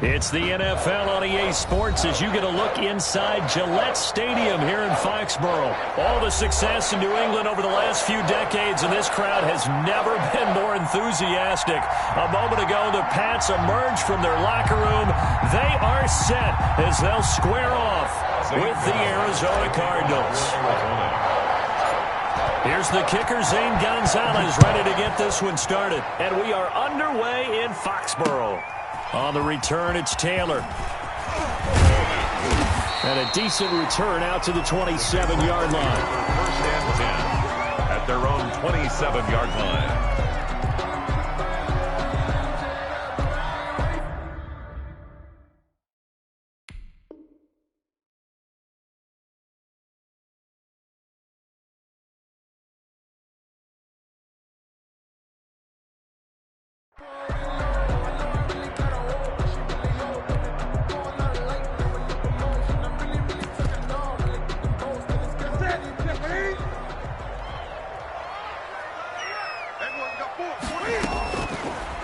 It's the NFL on EA Sports as you get a look inside Gillette Stadium here in Foxborough. All the success in New England over the last few decades, and this crowd has never been more enthusiastic. A moment ago, the Pats emerged from their locker room. They are set as they'll square off with the Arizona Cardinals. Here's the kicker, Zane Gonzalez, ready to get this one started. And we are underway in Foxborough. On the return, it's Taylor. And a decent return out to the 27-yard line. First and 10 at their own 27-yard line.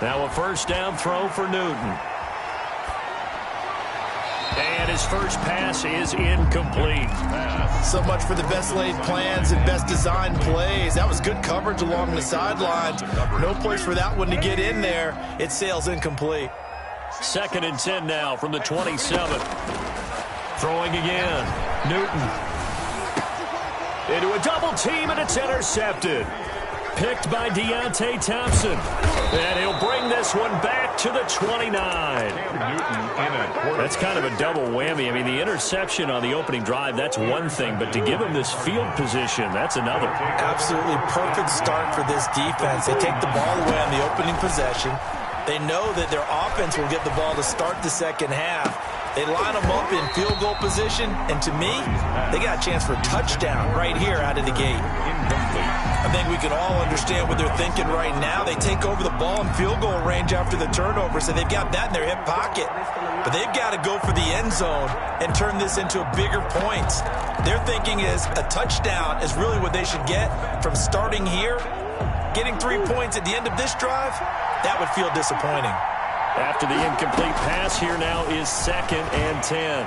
Now a first down throw for Newton. And his first pass is incomplete. So much for the best laid plans and best designed plays. That was good coverage along the sidelines. No place for that one to get in there. It sails incomplete. 2nd and 10 now from the 27. Throwing again. Newton. Into a double team, and it's intercepted. Picked by Deontay Thompson. And he'll bring this one back to the 29. That's kind of a double whammy. I mean, the interception on the opening drive, that's one thing. But to give him this field position, that's another. Absolutely perfect start for this defense. They take the ball away on the opening possession. They know that their offense will get the ball to start the second half. They line them up in field goal position. And to me, they got a chance for a touchdown right here out of the gate. I think we can all understand what they're thinking right now. They take over the ball in field goal range after the turnover, so they've got that in their hip pocket. But they've got to go for the end zone and turn this into bigger points. Their thinking is a touchdown is really what they should get from starting here. Getting 3 points at the end of this drive, that would feel disappointing. After the incomplete pass, here now is 2nd and 10.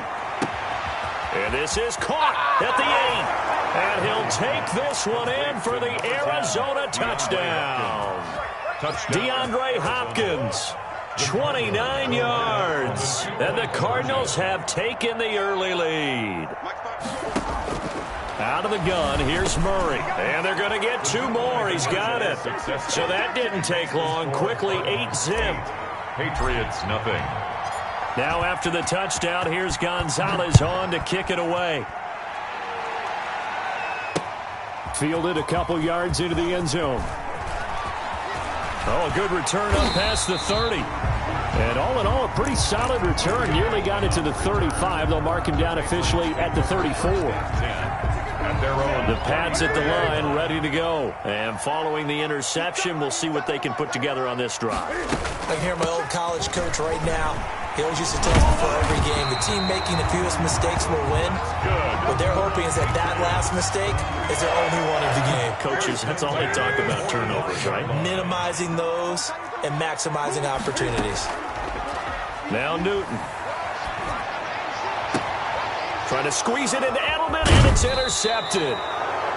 And this is caught at the 8. And he'll take this one in for the Arizona touchdown. DeAndre Hopkins, 29 yards. And the Cardinals have taken the early lead. Out of the gun, here's Murray. And they're going to get 2 more. He's got it. So that didn't take long. Quickly, 8-zip. Patriots, nothing. Now after the touchdown, here's Gonzalez on to kick it away. Fielded a couple yards into the end zone. Oh, a good return up past the 30. And all in all, a pretty solid return. Nearly got it to the 35. They'll mark him down officially at the 34. The Pats at the line, ready to go. And following the interception, we'll see what they can put together on this drive. I can hear my old college coach right now. He always used to tell us before every game, the team making the fewest mistakes will win. What they're hoping is that that last mistake is their only one of the game. Coaches, that's all they talk about, turnovers, right? Minimizing those and maximizing opportunities. Now Newton. Trying to squeeze it into Edelman, and it's intercepted.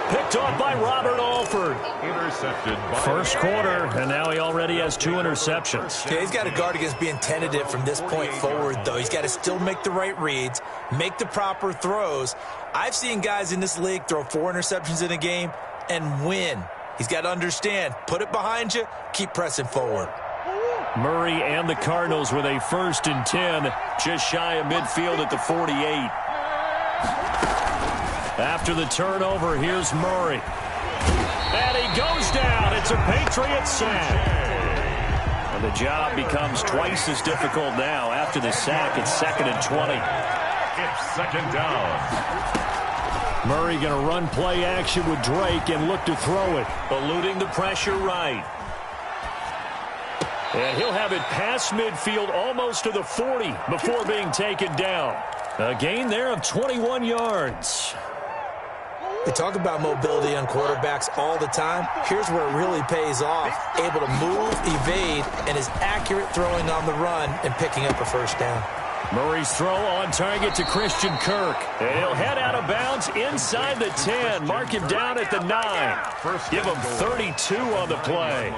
Picked off by Robert Alford. Intercepted by first quarter, and now he already has 2 interceptions. Yeah, he's got to guard against being tentative from this point forward, though. He's got to still make the right reads, make the proper throws. I've seen guys in this league throw 4 interceptions in a game and win. He's got to understand, put it behind you, keep pressing forward. Murray and the Cardinals with a 1st and 10, just shy of midfield at the 48. After the turnover, here's Murray. And he goes down. It's a Patriot sack. And the job becomes twice as difficult now. After the sack, it's 2nd and 20. It's 2nd down. Murray going to run play action with Drake and look to throw it. Eluding the pressure right. And he'll have it past midfield almost to the 40 before being taken down. A gain there of 21 yards. We talk about mobility on quarterbacks all the time. Here's where it really pays off. Able to move, evade, and is accurate throwing on the run and picking up a first down. Murray's throw on target to Christian Kirk. And he'll head out of bounds inside the 10. Mark him down at the 9. Give him 32 on the play.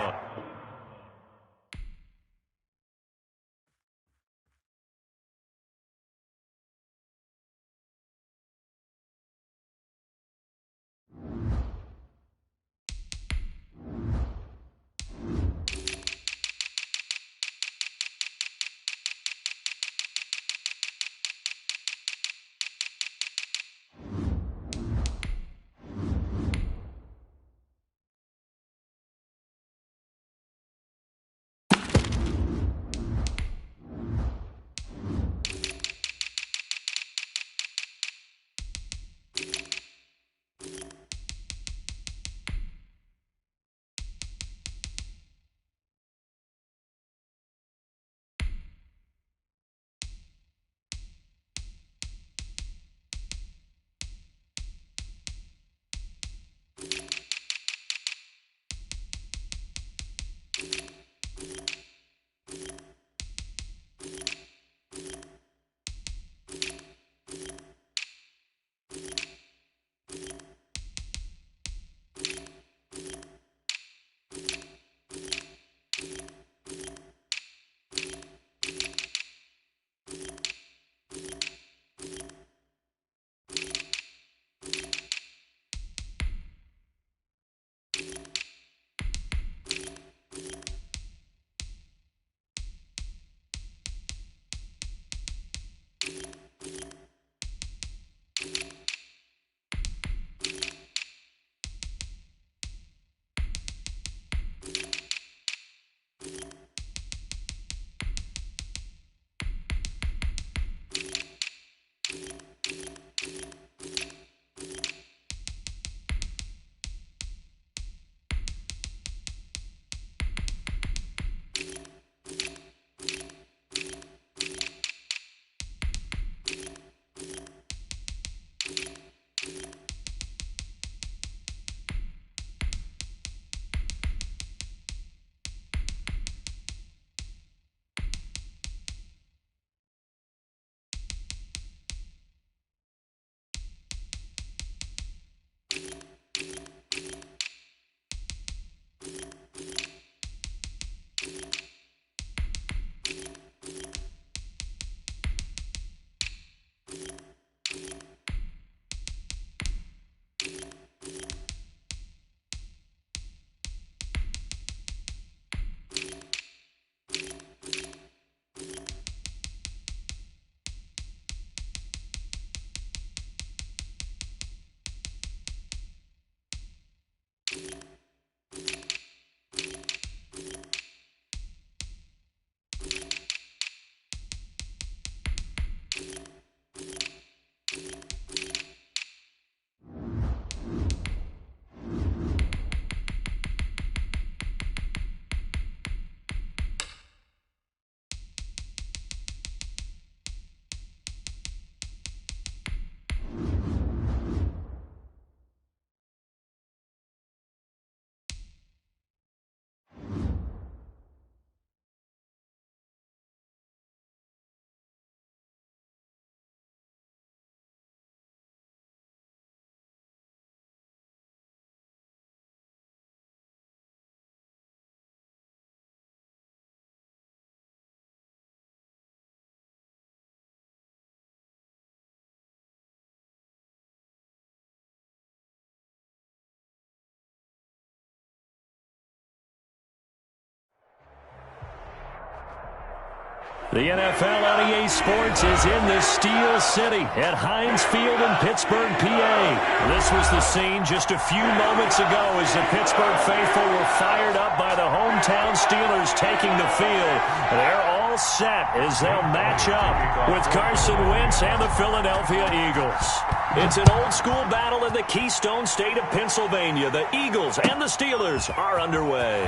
The NFL on EA Sports is in the Steel City at Heinz Field in Pittsburgh, PA. This was the scene just a few moments ago as the Pittsburgh faithful were fired up by the hometown Steelers taking the field. They're all set as they'll match up with Carson Wentz and the Philadelphia Eagles. It's an old-school battle in the Keystone State of Pennsylvania. The Eagles and the Steelers are underway.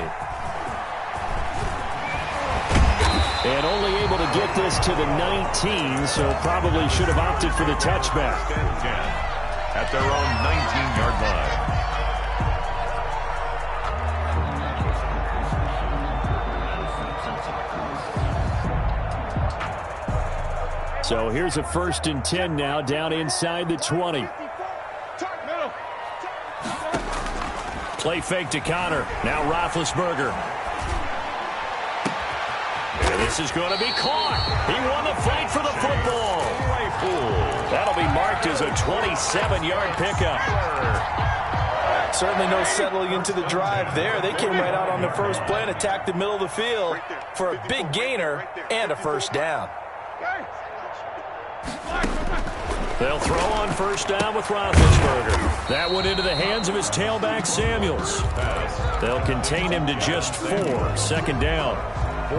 And only able to get this to the 19, so probably should have opted for the touchback. at their own 19-yard line. So here's a 1st and 10 now, down inside the 20. Play fake to Connor. Now Roethlisberger. And this is going to be caught. He won the fight for the football. That'll be marked as a 27-yard pickup. Certainly no settling into the drive there. They came right out on the first play and attacked the middle of the field for a big gainer and a first down. They'll throw on 1st down with Roethlisberger. That went into the hands of his tailback, Samuels. They'll contain him to just 4. 2nd down.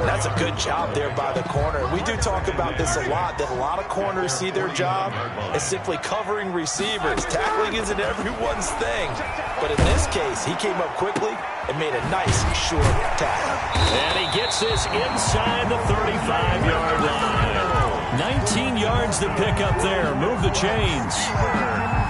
That's a good job there by the corner. We do talk about this a lot, that a lot of corners see their job as simply covering receivers. Tackling isn't everyone's thing. But in this case, he came up quickly and made a nice short tackle. And he gets this inside the 35-yard line. 19 yards to pick up there. Move the chains.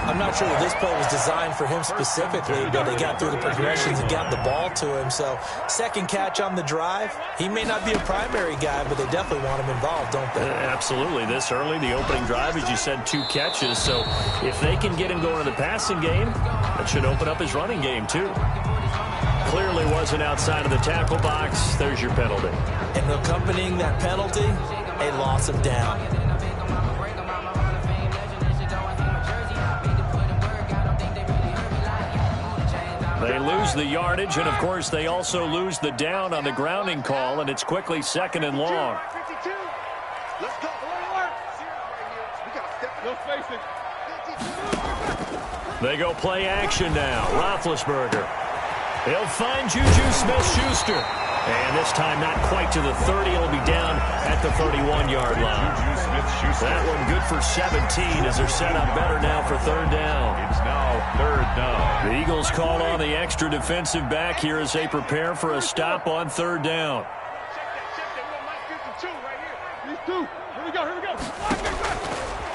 I'm not sure that this play was designed for him specifically, but they got through the progressions and got the ball to him. So, 2nd catch on the drive. He may not be a primary guy, but they definitely want him involved, don't they? Absolutely. This early, the opening drive, as you said, 2 catches. So, if they can get him going in the passing game, that should open up his running game, too. Clearly wasn't outside of the tackle box. There's your penalty. And accompanying that penalty, a loss of down. They lose the yardage, and, of course, they also lose the down on the grounding call, and it's quickly 2nd and long. They go play action now. Roethlisberger. He'll find Juju Smith-Schuster. And this time not quite to the 30. It'll be down at the 31-yard line. That one good for 17 as they're set up better now for 3rd down. It's now 3rd down. The Eagles call on the extra defensive back here as they prepare for a stop on 3rd down.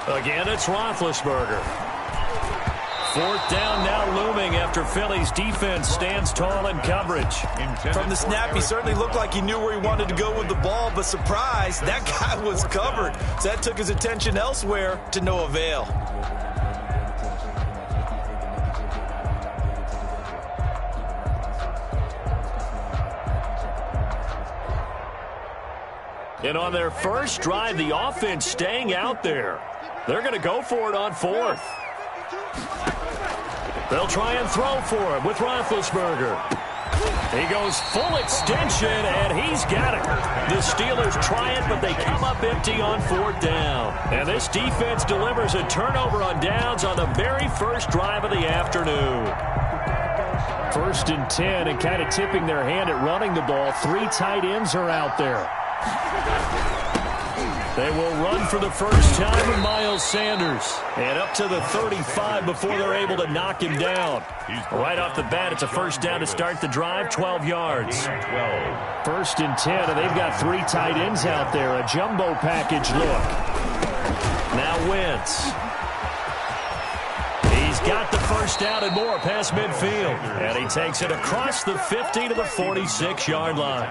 Again, it's Roethlisberger. 4th down now looming after Philly's defense stands tall in coverage. From the snap, he certainly looked like he knew where he wanted to go with the ball, but surprise, that guy was covered. So that took his attention elsewhere to no avail. And on their first drive, the offense staying out there. They're going to go for it on 4th. They'll try and throw for him with Roethlisberger. He goes full extension, and he's got it. The Steelers try it, but they come up empty on 4th down. And this defense delivers a turnover on downs on the very first drive of the afternoon. 1st and 10, and kind of tipping their hand at running the ball. 3 tight ends are out there. They will run for the first time with Miles Sanders. And up to the 35 before they're able to knock him down. Right off the bat, it's a 1st down to start the drive, 12 yards. 1st and 10, and they've got 3 tight ends out there. A jumbo package look. Now Wentz. He's got the 1st down and more past midfield. And he takes it across the 50 to the 46-yard line.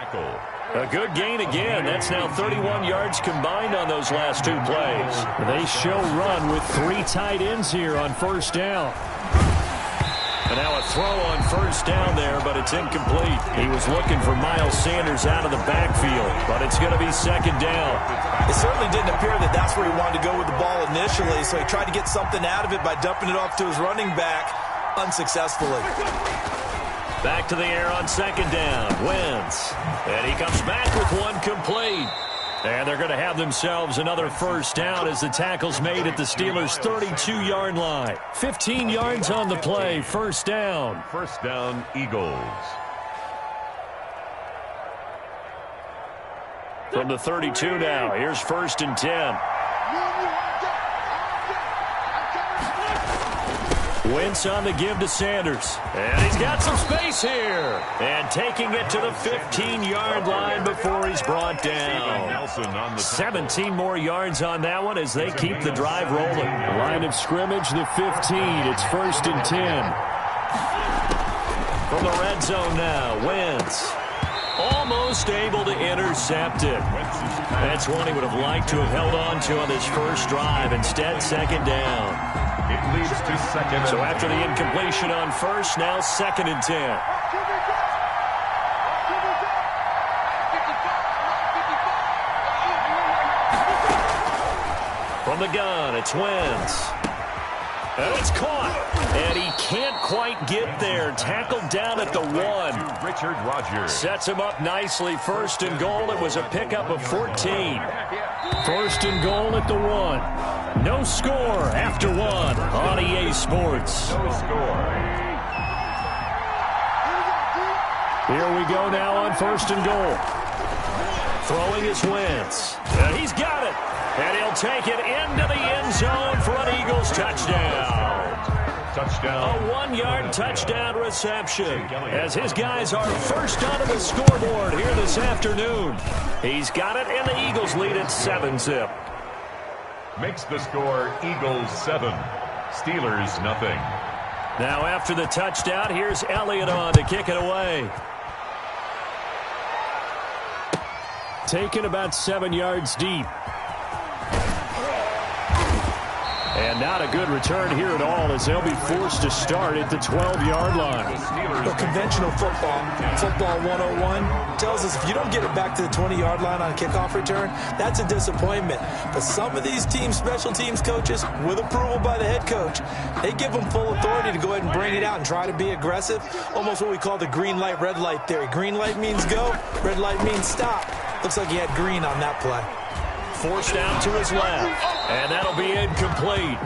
A good gain again. That's now 31 yards combined on those last 2 plays. They show run with 3 tight ends here on 1st down. And now a throw on 1st down there, but it's incomplete. He was looking for Miles Sanders out of the backfield, but it's going to be 2nd down. It certainly didn't appear that that's where he wanted to go with the ball initially, so he tried to get something out of it by dumping it off to his running back unsuccessfully. Back to the air on 2nd down. Wentz. And he comes back with one complete. And they're going to have themselves another 1st down as the tackle's made at the Steelers' 32-yard line. 15 yards on the play. 1st down. 1st down, Eagles. From the 32 now. Here's 1st and 10. Wentz on the give to Sanders. And he's got some space here. And taking it to the 15-yard line before he's brought down. 17 more yards on that one as they keep the drive rolling. Line of scrimmage, the 15. It's 1st and 10. From the red zone now, Wentz. Almost able to intercept it. That's one he would have liked to have held on to on this first drive. Instead, second down. It leads to second. So after the incompletion on first, now 2nd and 10. From the gun, it's Wentz. And it's caught. And he can't quite get there. Tackled down at the 1. Richard Rodgers. Sets him up nicely. 1st and goal. It was a pickup of 14. 1st and goal at the 1. No score after 1 on EA Sports. No score. Here we go now on 1st and goal. Throwing is Wentz. And he's got it. And he'll take it into the end zone for an Eagles touchdown. Touchdown. A 1-yard touchdown reception as his guys are first onto the scoreboard here this afternoon. He's got it, and the Eagles lead at 7-zip. Makes the score Eagles 7, Steelers nothing. Now after the touchdown, here's Elliott on to kick it away. Taken about 7 yards deep. And not a good return here at all as they'll be forced to start at the 12-yard line. But conventional football 101, tells us if you don't get it back to the 20-yard line on a kickoff return, that's a disappointment. But some of these teams, special teams coaches, with approval by the head coach, they give them full authority to go ahead and bring it out and try to be aggressive. Almost what we call the green light, red light theory. Green light means go, red light means stop. Looks like he had green on that play. Forced out to his left, and that'll be incomplete.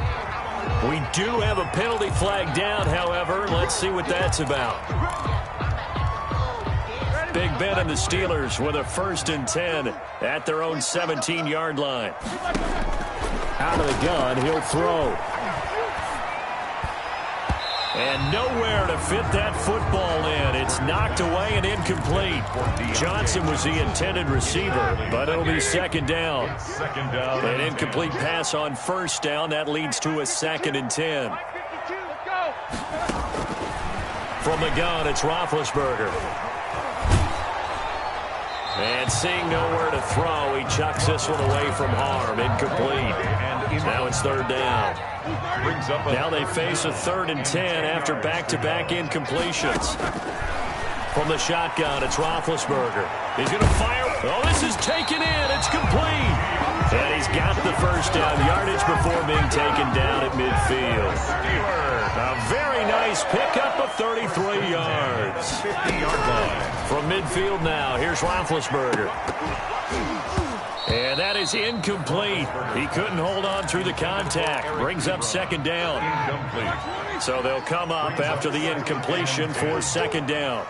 We do have a penalty flag down, however. Let's see what that's about. Big Ben and the Steelers with a 1st and 10 at their own 17-yard line. Out of the gun, he'll throw. And nowhere to fit that football in. It's knocked away and incomplete. Johnson was the intended receiver, but it'll be 2nd down. An incomplete pass on 1st down. That leads to a 2nd and 10. From the gun, it's Roethlisberger. And seeing nowhere to throw, he chucks this one away from harm. Incomplete. Now it's 3rd down. Now they face a 3rd and 10 after back-to-back incompletions. From the shotgun, it's Roethlisberger. He's going to fire. Oh, this is taken in. It's complete. And he's got the 1st down yardage before being taken down at midfield. A very nice pickup of 33 yards. 50-yard line. From midfield now, here's Roethlisberger. And that is incomplete. He couldn't hold on through the contact. Brings up 2nd down. Incomplete. So they'll come up after the incompletion for 2nd down.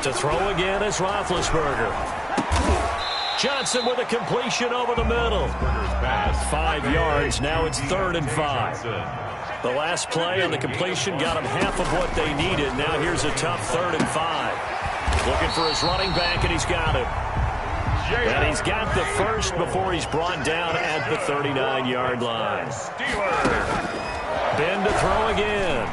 To throw again is Roethlisberger. Johnson with a completion over the middle. 5 yards. Now it's 3rd and 5. The last play on the completion got him half of what they needed. Now here's a tough 3rd and 5. Looking for his running back, and he's got it. And he's got the 1st before he's brought down at the 39-yard line. Ben to throw again.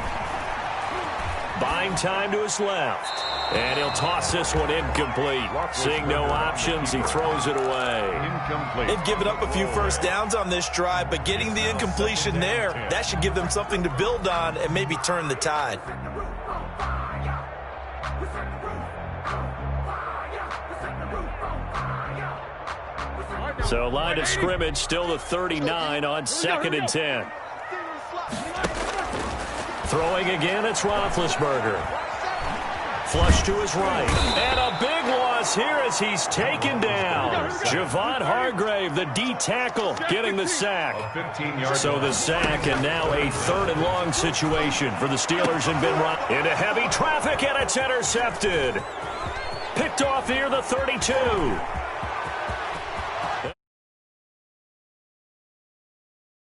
Buying time to his left. And he'll toss this one incomplete. Seeing no options, he throws it away. Incomplete. They've given up a few 1st downs on this drive, but getting the incompletion there, that should give them something to build on and maybe turn the tide. So line of scrimmage still the 39 on 2nd and 10. Throwing again, it's Roethlisberger. Flush to his right. And a big loss here as he's taken down. Javon Hargrave, the D tackle, getting the sack. So the sack, and now a 3rd and long situation for the Steelers and Ben Roethlisberger. Into heavy traffic, and it's intercepted. Picked off near the 32.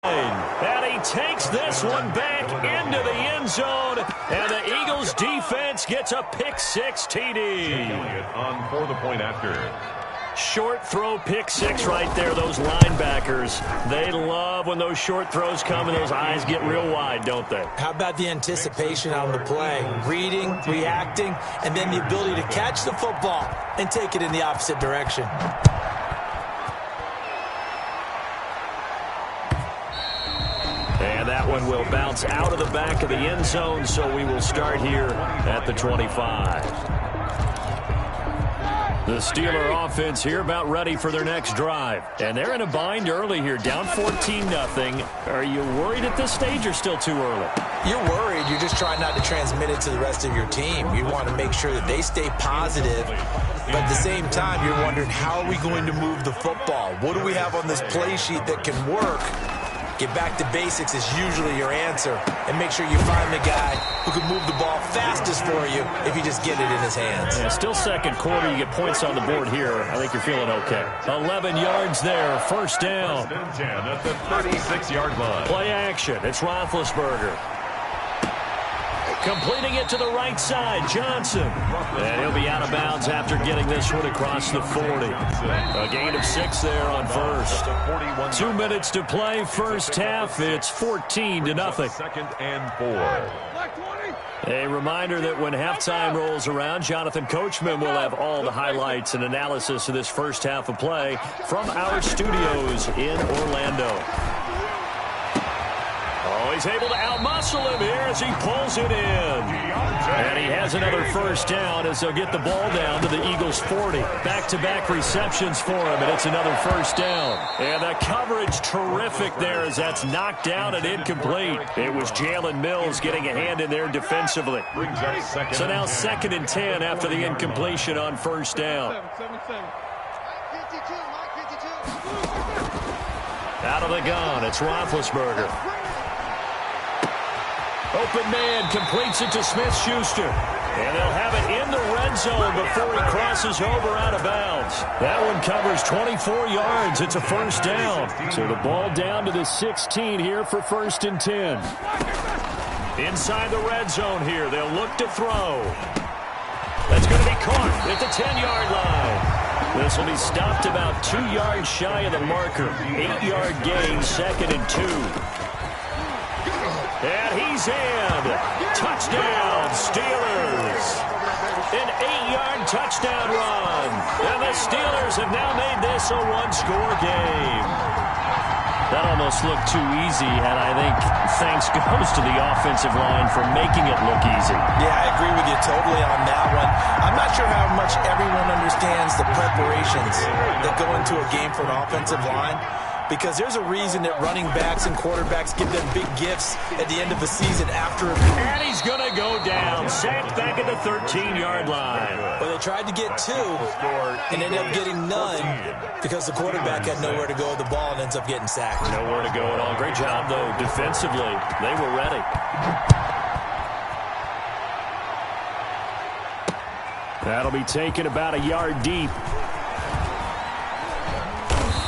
And he takes this one back into the end zone, and the Eagles defense gets a pick-6 TD. On for the point after. Short throw pick-6 right there. Those linebackers, they love when those short throws come and those eyes get real wide, don't they? How about the anticipation on the play? Reading, reacting, and then the ability to catch the football and take it in the opposite direction. And that one will bounce out of the back of the end zone, so we will start here at the 25. The Steeler offense here about ready for their next drive. And they're in a bind early here, down 14-0. Are you worried at this stage or still too early? You're worried. You're just trying not to transmit it to the rest of your team. You want to make sure that they stay positive. But at the same time, you're wondering, how are we going to move the football? What do we have on this play sheet that can work? Get back to basics is usually your answer. And make sure you find the guy who can move the ball fastest for you if you just get it in his hands. Yeah, still second quarter. You get points on the board here. I think you're feeling okay. 11 yards there. First down. 10 at the 36-yard line. Play action. It's Roethlisberger. Completing it to the right side, Johnson. And he'll be out of bounds after getting this one across the 40. A gain of 6 there on first. 2 minutes to play, first half. It's 14-0. Second and 4. A reminder that when halftime rolls around, Jonathan Coachman will have all the highlights and analysis of this first half of play from our studios in Orlando. Oh, he's able to outmuscle him here as he pulls it in. And he has another first down as they'll get the ball down to the Eagles' 40. Back-to-back receptions for him, and it's another first down. And the coverage terrific there as that's knocked down and incomplete. It was Jalen Mills getting a hand in there defensively. So now 2nd and 10 after the incompletion on first down. Out of the gun, it's Roethlisberger. Open man completes it to Smith-Schuster. And they'll have it in the red zone before he crosses over out of bounds. That one covers 24 yards. It's a first down. So the ball down to the 16 here for 1st and 10. Inside the red zone here. They'll look to throw. That's going to be caught at the 10-yard line. This will be stopped about 2 yards shy of the marker. 8-yard gain, 2nd and 2. And he's in. Touchdown, Steelers. An 8-yard touchdown run. And the Steelers have now made this a one-score game. That almost looked too easy, and I think thanks goes to the offensive line for making it look easy. Yeah, I agree with you totally on that one. I'm not sure how much everyone understands the preparations that go into a game for an offensive line, because there's a reason that running backs and quarterbacks give them big gifts at the end of the season after a... And he's going to go down, sacked back at the 13-yard line. Well, they tried to get 2 and ended up getting none because the quarterback had nowhere to go with the ball and ends up getting sacked. Nowhere to go at all. Great job, though, defensively. They were ready. That'll be taken about a yard deep.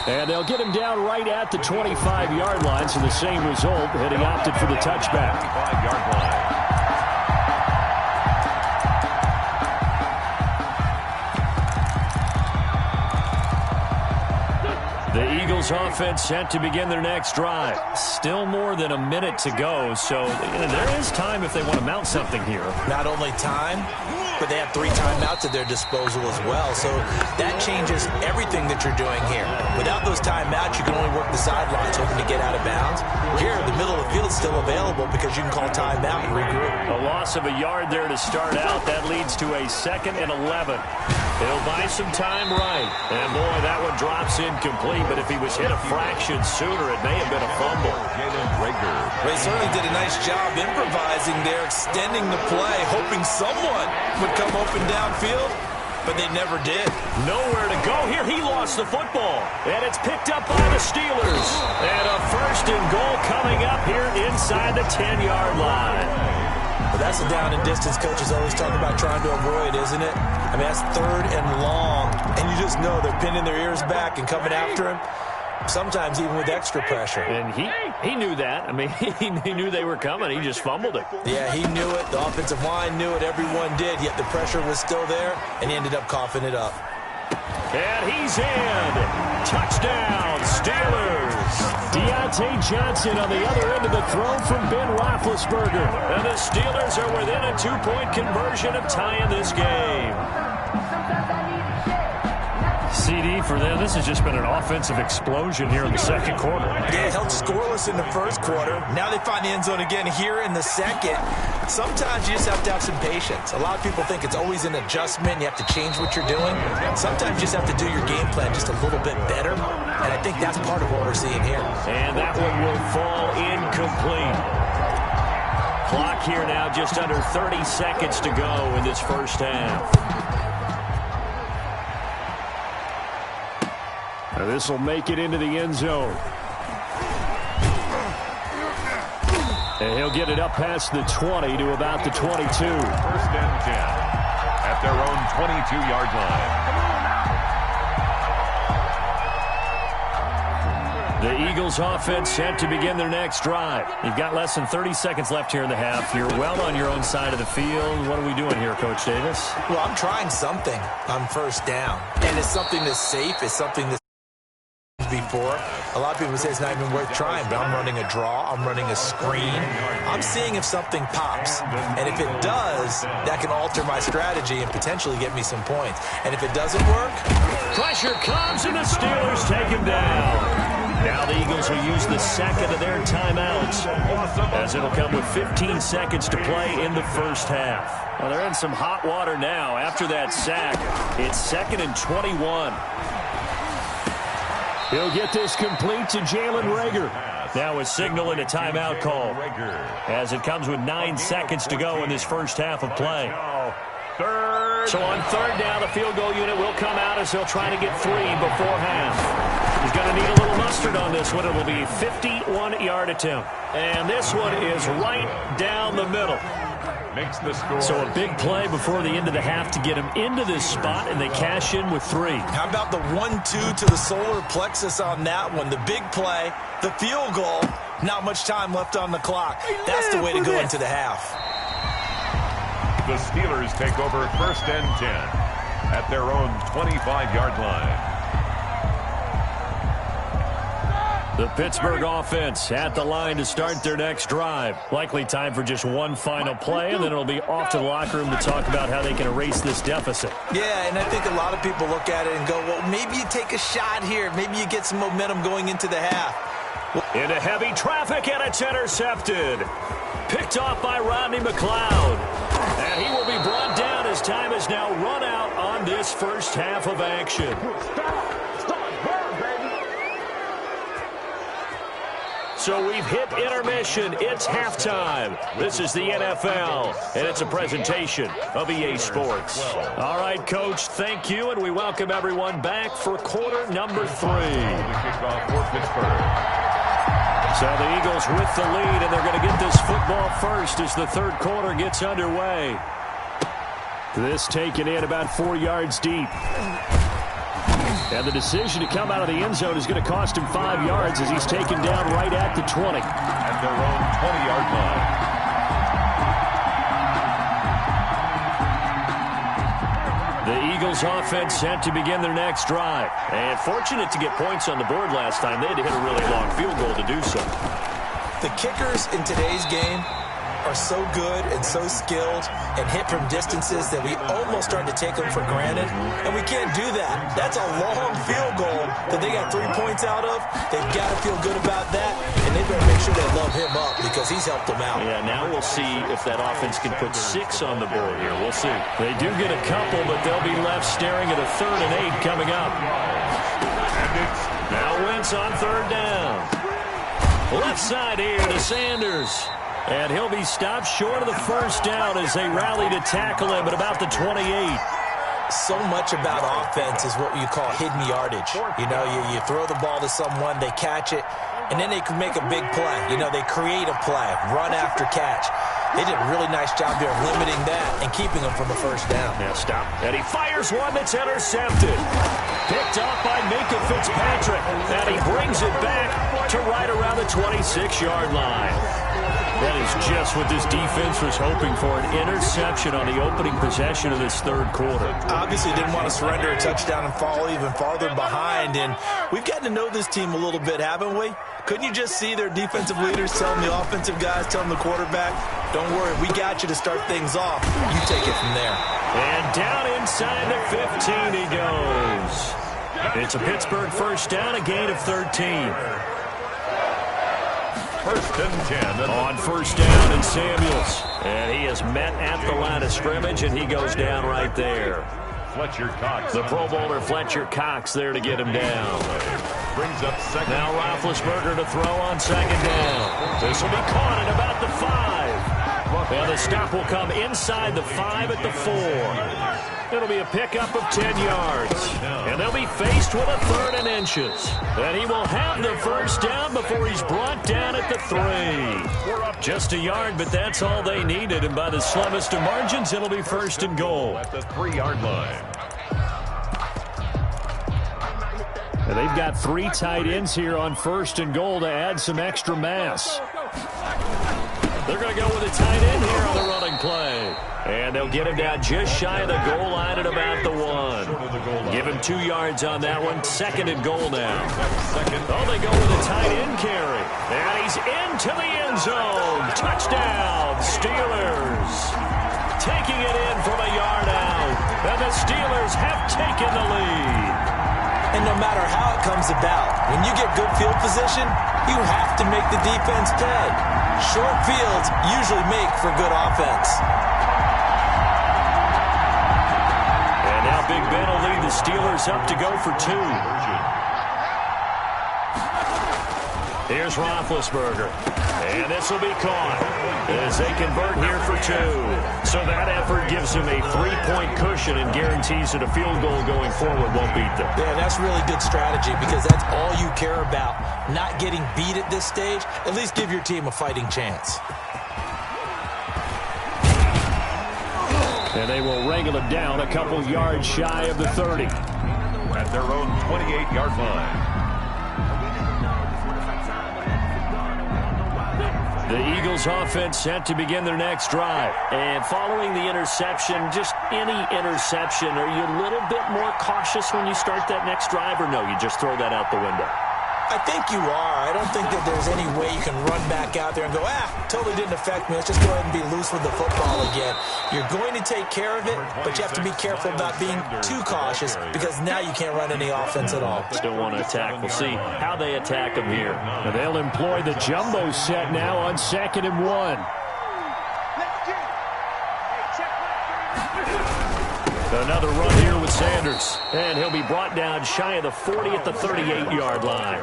And they'll get him down right at the 25-yard line, so the same result, and he opted for the touchback. 5-yard line. The Eagles offense set to begin their next drive. Still more than a minute to go, so there is time if they want to mount something here. Not only time, but they have 3 timeouts at their disposal as well. So that changes everything that you're doing here. Without those timeouts, you can only work the sidelines hoping to get out of bounds. Here, the middle of the field is still available because you can call timeout and regroup. A loss of a yard there to start out. That leads to a 2nd and 11. He'll buy some time right. And, boy, that one drops incomplete. But if he was hit a fraction sooner, it may have been a fumble. They certainly did a nice job improvising there, extending the play, hoping someone would come open downfield, but they never did. Nowhere to go here. He lost the football, and it's picked up by the Steelers. And a 1st and goal coming up here inside the 10-yard line. But that's a down and distance coaches always talk about trying to avoid, isn't it? I mean, that's 3rd and long, and you just know they're pinning their ears back and coming after him. sometimes even with extra pressure. And he knew that. I mean, he knew they were coming. He just fumbled it. Yeah, he knew it. The offensive line knew it. Everyone did, yet the pressure was still there, and he ended up coughing it up. And he's in. Touchdown, Steelers. Deontay Johnson on the other end of the throw from Ben Roethlisberger. And the Steelers are within a 2-point conversion of tying this game. CD for them. This has just been an offensive explosion here in the second quarter. Yeah, held scoreless in the first quarter. Now they find the end zone again here in the second. Sometimes you just have to have some patience. A lot of people think it's always an adjustment. You have to change what you're doing. Sometimes you just have to do your game plan just a little bit better. And I think that's part of what we're seeing here. And that one will fall incomplete. Clock here now just under 30 seconds to go in this first half. Now this will make it into the end zone. And he'll get it up past the 20 to about the 22. First and 10 at their own 22-yard line. The Eagles offense set to begin their next drive. You've got less than 30 seconds left here in the half. You're well on your own side of the field. What are we doing here, Coach Davis? Well, I'm trying something on first down. And it's something that's safe. It's something that's before. A lot of people say it's not even worth trying, but I'm running a draw. I'm running a screen. I'm seeing if something pops. And if it does, that can alter my strategy and potentially get me some points. And if it doesn't work, Pressure comes and the Steelers take him down. Now the Eagles will use the second of their timeouts, as it'll come with 15 seconds to play in the first half. Well, they're in some hot water now after that sack. It's 2nd and 21. He'll get this complete to Jalen Reagor. Now a signal and a timeout call, as it comes with 9 seconds to go in this first half of play. So on third down, the field goal unit will come out as he'll try to get 3 before half. He's going to need a little mustard on this one. It will be a 51-yard attempt. And this one is right down the middle. Makes the score. So a big play before the end of the half to get him into this spot, and they cash in with 3. how about the 1-2 to the solar plexus on that one? The big play, the field goal, not much time left on the clock. That's the way to go into the half. The Steelers take over first and 10 at their own 25-yard line. The Pittsburgh offense at the line to start their next drive. Likely time for just one final play, and then it'll be off to the locker room to talk about how they can erase this deficit. Yeah, and I think a lot of people look at it and go, well, maybe you take a shot here. Maybe you get some momentum going into the half. Into heavy traffic, and it's intercepted. Picked off by Rodney McLeod. And he will be brought down as time is now run out on this first half of action. So we've hit intermission. It's halftime. This is the NFL, and it's a presentation of EA Sports. All right, Coach, thank you, and we welcome everyone back for quarter number 3. The kickoff for Pittsburgh. So the Eagles with the lead, and they're going to get this football first as the third quarter gets underway. This taken in about 4 yards deep. And the decision to come out of the end zone is going to cost him 5 yards as he's taken down right at the 20. At their own 20-yard line. The Eagles offense set to begin their next drive. And fortunate to get points on the board last time. They had to hit a really long field goal to do so. The kickers in today's game are so good and so skilled and hit from distances that we almost start to take them for granted, and we can't do that. That's a long field goal that they got 3 points out of. They've got to feel good about that, and they better make sure they love him up because he's helped them out. Yeah, now we'll see if that offense can put 6 on the board here. We'll see. They do get a couple, but they'll be left staring at a 3rd and 8 coming up. Now Wentz on third down. Left side here to Sanders. And he'll be stopped short of the first down as they rally to tackle him at about the 28. So much about offense is what you call hidden yardage. You know, you throw the ball to someone, they catch it, and then they can make a big play. You know, they create a play, run after catch. They did a really nice job there of limiting that and keeping them from a first down. Now stop. And he fires one that's intercepted. Picked up by Minka Fitzpatrick. And he brings it back to right around the 26-yard line. That is just what this defense was hoping for, an interception on the opening possession of this third quarter. Obviously didn't want to surrender a touchdown and fall even farther behind, and we've gotten to know this team a little bit, haven't we? Couldn't you just see their defensive leaders telling the offensive guys, telling the quarterback, don't worry, we got you to start things off. You take it from there. And down inside the 15 he goes. It's a Pittsburgh first down, a gain of 13. First and 10. On first down, and Samuels. And he is met at the line of scrimmage, and he goes down right there. Fletcher Cox. The Pro Bowler Fletcher Cox there to get him down. Brings up second. Now Roethlisberger to throw on second down. This will be caught at about the 5. And the stop will come inside the 5 at the 4. It'll be a pickup of 10 yards. And they'll be faced with a 3rd and inches. And he will have the first down before he's brought down at the 3. Just a yard, but that's all they needed. And by the slimmest of margins, it'll be first and goal. At the 3-yard line. And they've got 3 tight ends here on first and goal to add some extra mass. They're going to go with a tight end here on the running play. And they'll get him down just shy of the goal line at about the 1. Give him 2 yards on that one. Second and goal now. Oh, they go with a tight end carry. And he's into the end zone. Touchdown, Steelers. Taking it in from a yard out. And the Steelers have taken the lead. And no matter how it comes about, when you get good field position, you have to make the defense pay. Short fields usually make for good offense. And now Big Ben will lead the Steelers up to go for 2. Here's Roethlisberger. And this will be caught as they convert here for 2. So that effort gives them a 3-point cushion and guarantees that a field goal going forward won't beat them. Yeah, that's really good strategy because that's all you care about. Not getting beat at this stage. At least give your team a fighting chance. And they will wrangle him down a couple yards shy of the 30. At their own 28-yard line. The Eagles offense set to begin their next drive. And following the interception, just any interception, are you a little bit more cautious when you start that next drive, or no, you just throw that out the window? I think you are. I don't think that there's any way you can run back out there and go, totally didn't affect me. Let's just go ahead and be loose with the football again. You're going to take care of it, but you have to be careful about being too cautious because now you can't run any offense at all. Still want to attack. We'll see how they attack them here. And they'll employ the jumbo set now on 2nd and 1. Another run here with Sanders. And he'll be brought down shy of the 40 at the 38-yard line.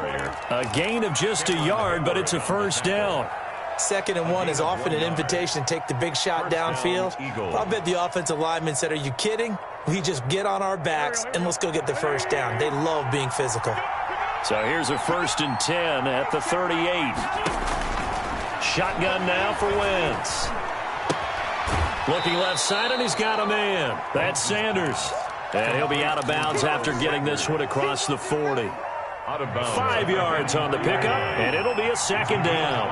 A gain of just a yard, but it's a first down. 2nd and 1 is often an invitation to take the big shot downfield. I bet the offensive lineman said, are you kidding? We just get on our backs and let's go get the first down. They love being physical. So here's a 1st and 10 at the 38. Shotgun now for Wentz. Looking left side, and he's got a man. That's Sanders. And he'll be out of bounds after getting this one across the 40. Out of bounds. 5 yards on the pickup, and it'll be a second down.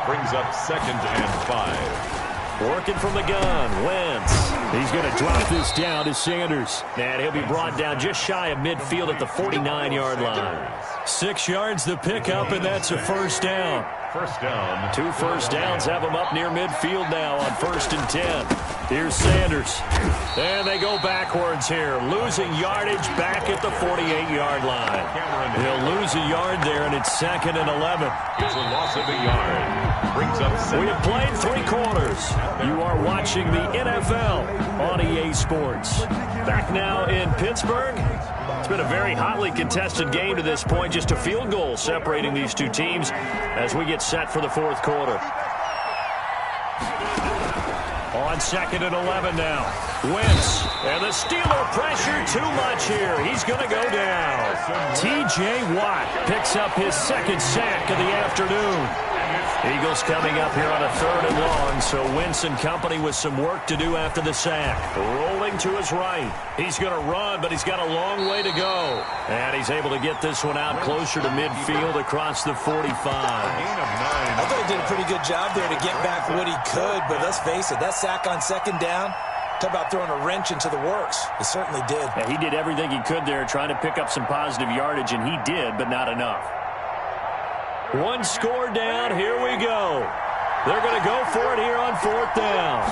Brings up 2nd and 5. Working from the gun, Wentz. He's going to drop this down to Sanders. And he'll be brought down just shy of midfield at the 49-yard line. 6 yards the pickup, and that's a first down. First down. 2 first downs have him up near midfield now on 1st and 10. Here's Sanders. And they go backwards here, losing yardage back at the 48-yard line. He'll lose a yard there, and it's 2nd and 11. It's a loss of a yard. Brings up 7. We have played 3 quarters. You are watching the NFL on EA Sports. Back now in Pittsburgh. It's been a very hotly contested game to this point. Just a field goal separating these two teams as we get set for the 4th quarter. On 2nd and 11 now. Wentz. And the Steeler pressure too much here. He's going to go down. T.J. Watt picks up his 2nd sack of the afternoon. Eagles coming up here on a 3rd and long, so Wentz and company with some work to do after the sack. Rolling to his right. He's going to run, but he's got a long way to go. And he's able to get this one out closer to midfield across the 45. I thought he did a pretty good job there to get back what he could, but let's face it, that sack on 2nd down, talk about throwing a wrench into the works. It certainly did. Yeah, he did everything he could there trying to pick up some positive yardage, and he did, but not enough. One score down. Here we go. They're going to go for it here on 4th down.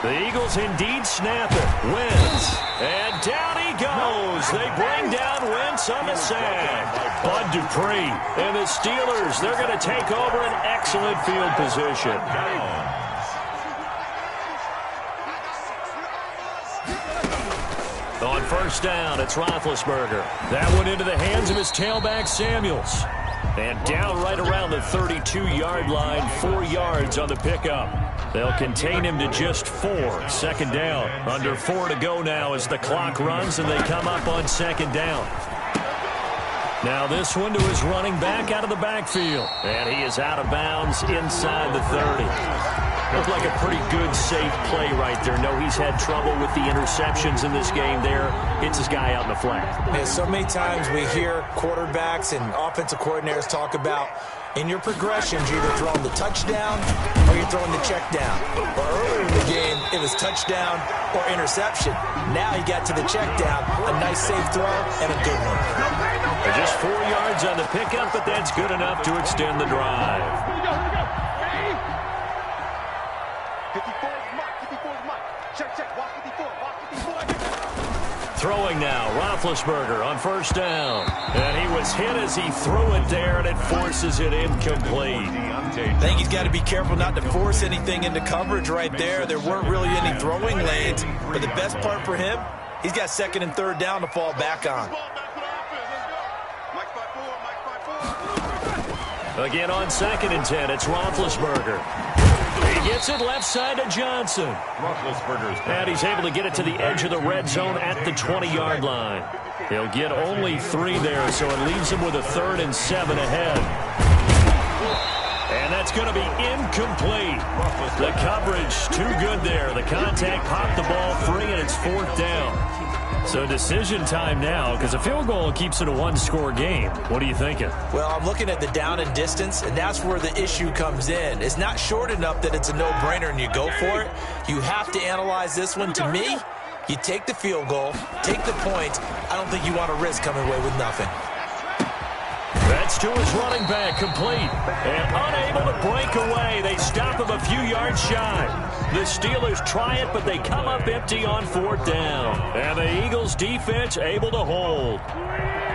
The Eagles indeed snap it. Wentz. And down he goes. They bring down Wentz on the sack. Bud Dupree and the Steelers, they're going to take over an excellent field position. On 1st down, it's Roethlisberger. That one into the hands of his tailback, Samuels. And down right around the 32-yard line, 4 yards on the pickup. They'll contain him to just 4. 2nd down. Under 4 to go now as the clock runs and they come up on 2nd down. Now this one to his running back out of the backfield. And he is out of bounds inside the 30. Looked like a pretty good, safe play right there. No, he's had trouble with the interceptions in this game there. Hits his guy out in the flat. Yeah, so many times we hear quarterbacks and offensive coordinators talk about in your progressions, you're either throwing the touchdown or you're throwing the check down. But earlier in the game, it was touchdown or interception. Now he got to the check down, a nice safe throw, and a good one. They're just 4 yards on the pickup, but that's good enough to extend the drive. Throwing now, Roethlisberger on 1st down. And he was hit as he threw it there, and it forces it incomplete. I think he's got to be careful not to force anything into coverage right there. There weren't really any throwing lanes, but the best part for him, he's got 2nd and 3rd down to fall back on. Again on 2nd and 10, it's Roethlisberger. He gets it left side to Johnson. And he's able to get it to the edge of the red zone at the 20-yard line. He'll get only 3 there, so it leaves him with a 3rd and 7 ahead. And that's going to be incomplete. The coverage too good there. The contact popped the ball free, and it's 4th down. So decision time now, because a field goal keeps it a 1-score game. What are you thinking? Well, I'm looking at the down and distance, and that's where the issue comes in. It's not short enough that it's a no-brainer and you go for it. You have to analyze this one. To me, you take the field goal, take the point. I don't think you want to risk coming away with nothing. That's to his running back, complete. And unable to break away. They stop him a few yards shy. The Steelers try it, but they come up empty on 4th down. And the Eagles defense able to hold.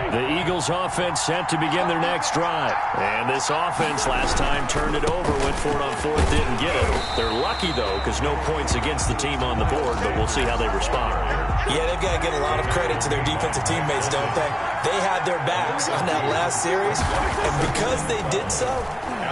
The Eagles offense set to begin their next drive. And this offense last time turned it over, went for it on 4th, didn't get it. They're lucky, though, because no points against the team on the board, but we'll see how they respond. Yeah, they've got to give a lot of credit to their defensive teammates, don't they? They had their backs on that last series, and because they did so,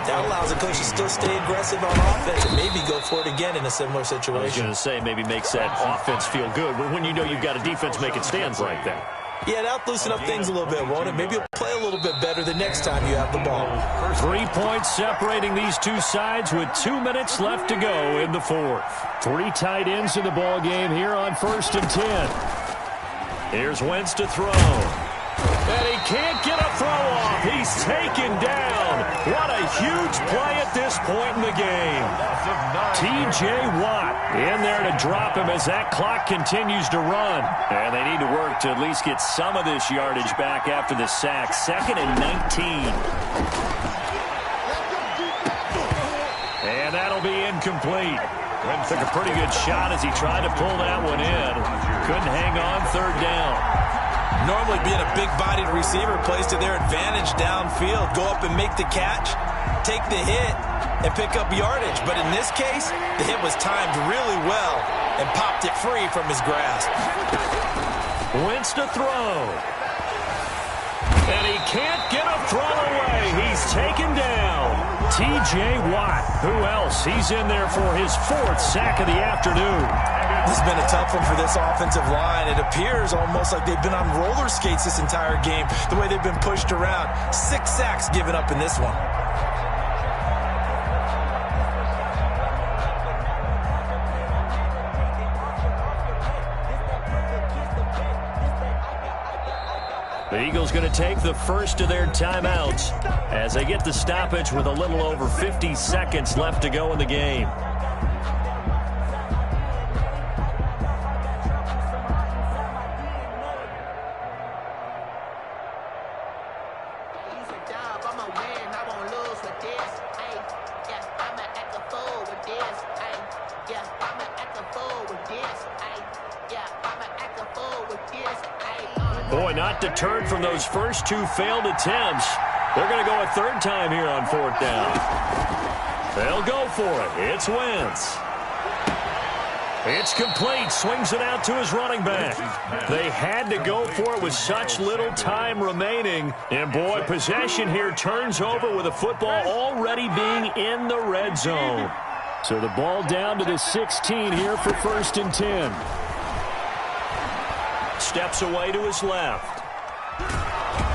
that allows the coach to still stay aggressive on offense and maybe go for it again in a similar situation. I was going to say maybe makes that offense feel good, but when you know you've got a defense making stands like that. Yeah, that'll loosen up things a little bit, won't it? Maybe you'll play a little bit better the next time you have the ball. 3 points separating these two sides with 2 minutes left to go in the 4th. 3 tight ends in the ball game here on 1st and 10. Here's Wentz to throw. And he can't get a throw off. He's taken down. What a huge play at this point in the game. T.J. Watt in there to drop him as that clock continues to run. And they need to work to at least get some of this yardage back after the sack. 2nd and 19. And that'll be incomplete. Wentz took a pretty good shot as he tried to pull that one in. Couldn't hang on. 3rd down. Normally being a big-bodied receiver plays to their advantage downfield. Go up and make the catch, take the hit, and pick up yardage. But in this case, the hit was timed really well and popped it free from his grasp. Wentz to throw. And he can't get a throw away. He's taken down. T.J. Watt. Who else? He's in there for his 4th sack of the afternoon. This has been a tough one for this offensive line. It appears almost like they've been on roller skates this entire game, the way they've been pushed around. 6 sacks given up in this one. The Eagles going to take the first of their timeouts as they get the stoppage with a little over 50 seconds left to go in the game. Boy, not deterred from those first two failed attempts. They're going to go a third time here on fourth down. They'll go for it. It's Wentz. It's complete. Swings it out to his running back. They had to go for it with such little time remaining. And, boy, possession here turns over with the football already being in the red zone. So the ball down to the 16 here for 1st and 10. Steps away to his left.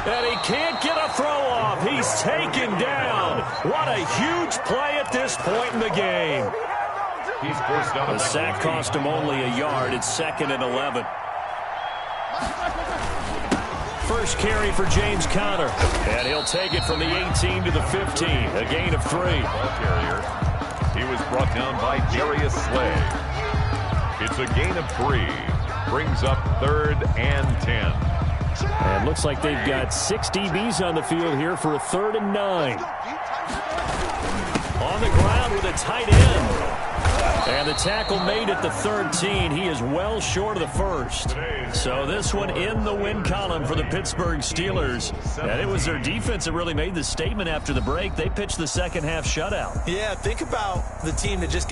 And he can't get a throw off. He's taken down. What a huge play at this point in the game. He's forced out. The sack cost him only a yard. It's 2nd and 11. First carry for James Conner. And he'll take it from the 18 to the 15. A gain of 3. Ball carrier. He was brought down by Darius Slay. It's a gain of 3. Brings up 3rd and 10. And looks like they've got 6 DBs on the field here for a 3rd and 9. On the ground with a tight end. And the tackle made at the 13. He is well short of the first. So this one in the win column for the Pittsburgh Steelers. And it was their defense that really made the statement after the break. They pitched the second half shutout. Yeah, think about the team that just